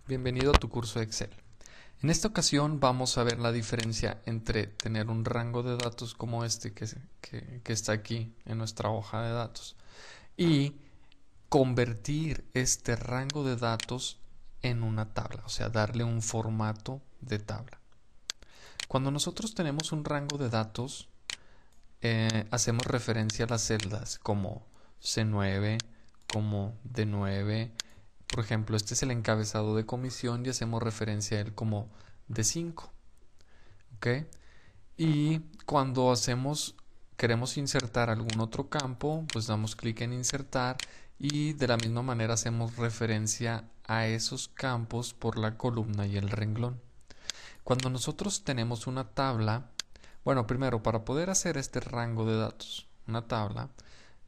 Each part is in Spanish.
Bienvenido a tu curso de Excel. En esta ocasión vamos a ver la diferencia entre tener un rango de datos como este que está aquí en nuestra hoja de datos y convertir este rango de datos en una tabla, o sea, darle un formato de tabla. Cuando nosotros tenemos un rango de datos, hacemos referencia a las celdas como C9, como D9. Por ejemplo, este es el encabezado de comisión y hacemos referencia a él como D5. ¿Ok? Y cuando queremos insertar algún otro campo, pues damos clic en insertar y de la misma manera hacemos referencia a esos campos por la columna y el renglón. Cuando nosotros tenemos una tabla, bueno, primero para poder hacer este rango de datos, una tabla,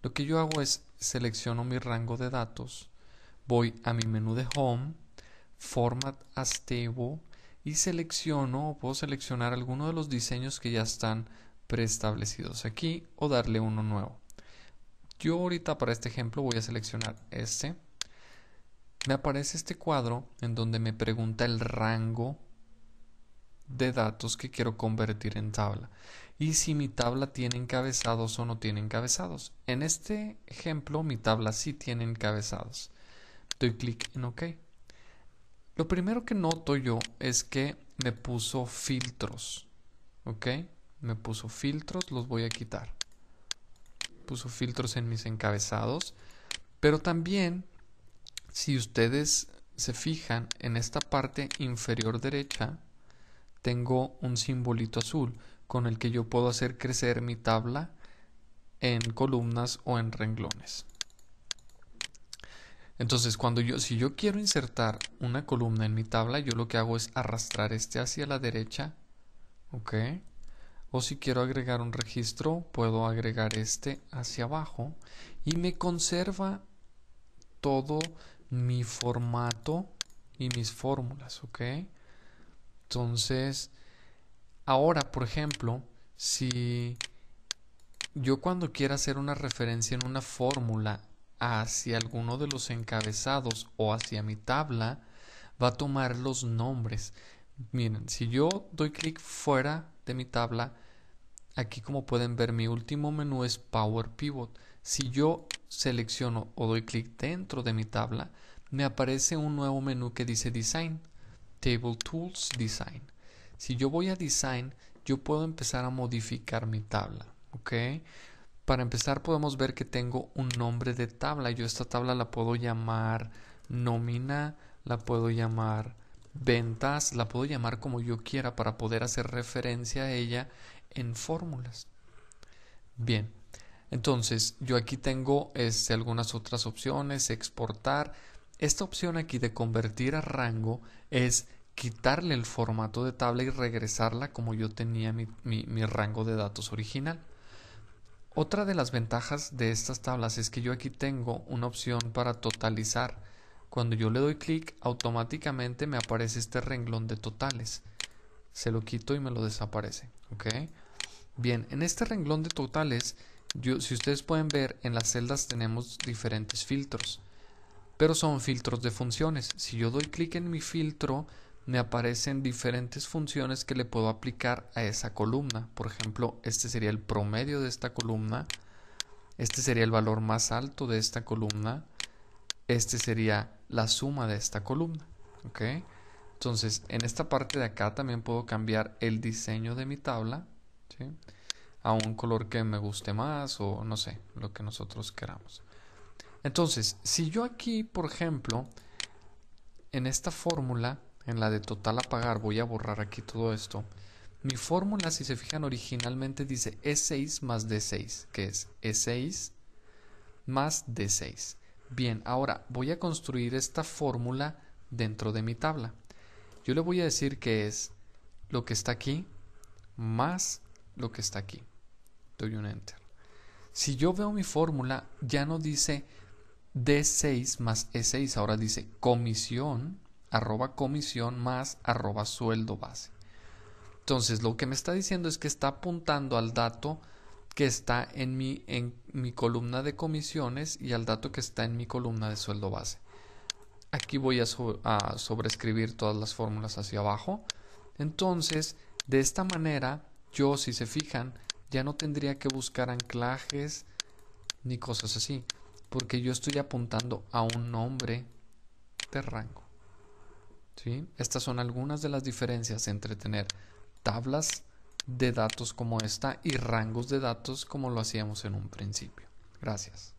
lo que yo hago es selecciono mi rango de datos, voy a mi menú de Home, Format as Table y puedo seleccionar alguno de los diseños que ya están preestablecidos aquí o darle uno nuevo. Yo ahorita para este ejemplo voy a seleccionar este. Me aparece este cuadro en donde me pregunta el rango de datos que quiero convertir en tabla y si mi tabla tiene encabezados o no tiene encabezados. En este ejemplo mi tabla sí tiene encabezados. Doy clic en OK. Lo primero que noto yo es que me puso filtros. ¿Ok? Me puso filtros, los voy a quitar. Puso filtros en mis encabezados. Pero también, si ustedes se fijan, en esta parte inferior derecha, tengo un simbolito azul con el que yo puedo hacer crecer mi tabla en columnas o en renglones. Entonces, si yo quiero insertar una columna en mi tabla, yo lo que hago es arrastrar este hacia la derecha, ¿ok? O si quiero agregar un registro, puedo agregar este hacia abajo y me conserva todo mi formato y mis fórmulas, ¿ok? Entonces, ahora, por ejemplo, si yo cuando quiera hacer una referencia en una fórmula hacia alguno de los encabezados o hacia mi tabla, va a tomar los nombres. Miren, si yo doy clic fuera de mi tabla, aquí como pueden ver mi último menú es Power Pivot. Si yo selecciono o doy clic dentro de mi tabla, me aparece un nuevo menú que dice Design, Table Tools Design. Si yo voy a Design, yo puedo empezar a modificar mi tabla, ¿ok? Para empezar podemos ver que tengo un nombre de tabla. Yo esta tabla la puedo llamar nómina, la puedo llamar ventas, la puedo llamar como yo quiera para poder hacer referencia a ella en fórmulas. Bien, entonces yo aquí tengo algunas otras opciones, exportar. Esta opción aquí de convertir a rango es quitarle el formato de tabla y regresarla como yo tenía mi rango de datos original. Otra de las ventajas de estas tablas es que yo aquí tengo una opción para totalizar. Cuando yo le doy clic, automáticamente me aparece este renglón de totales. Se lo quito y me lo desaparece. ¿Ok? Bien, en este renglón de totales, si ustedes pueden ver, en las celdas tenemos diferentes filtros. Pero son filtros de funciones. Si yo doy clic en mi filtro, me aparecen diferentes funciones que le puedo aplicar a esa columna. Por ejemplo, este sería el promedio de esta columna, este sería el valor más alto de esta columna, este sería la suma de esta columna. ¿Ok? Entonces, en esta parte de acá también puedo cambiar el diseño de mi tabla, ¿sí?, a un color que me guste más o no sé, lo que nosotros queramos. Entonces, si yo aquí, por ejemplo, en esta fórmula, en la de total a pagar, voy a borrar aquí todo esto. Mi fórmula, si se fijan, originalmente dice E6 más D6, que es E6 más D6. Bien, ahora voy a construir esta fórmula dentro de mi tabla. Yo le voy a decir que es lo que está aquí más lo que está aquí. Doy un Enter. Si yo veo mi fórmula, ya no dice D6 más E6, ahora dice comisión, comisión más sueldo base. Entonces lo que me está diciendo es que está apuntando al dato que está en mi columna de comisiones y al dato que está en mi columna de sueldo base. Aquí voy a sobreescribir todas las fórmulas hacia abajo. Entonces, de esta manera, yo, si se fijan, ya no tendría que buscar anclajes ni cosas así, porque yo estoy apuntando a un nombre de rango. ¿Sí? Estas son algunas de las diferencias entre tener tablas de datos como esta y rangos de datos como lo hacíamos en un principio. Gracias.